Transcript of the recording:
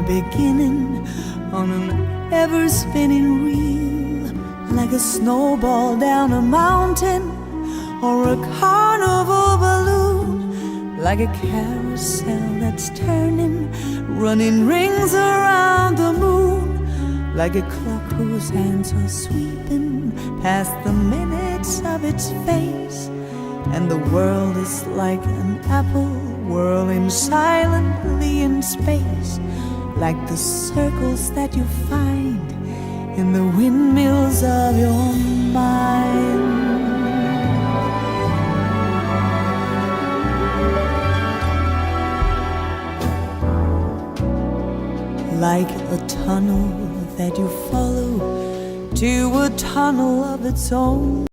beginning on an ever-spinning reel, like a snowball down a mountain or a carnival balloon, like a carousel that's turning, running rings around the moon, like a clock whose hands are sweeping past the minutes of its face, and the world is like an apple whirling silently in space, like the circles that you find in the windmills of your mind. Like a tunnel that you follow to a tunnel of its own.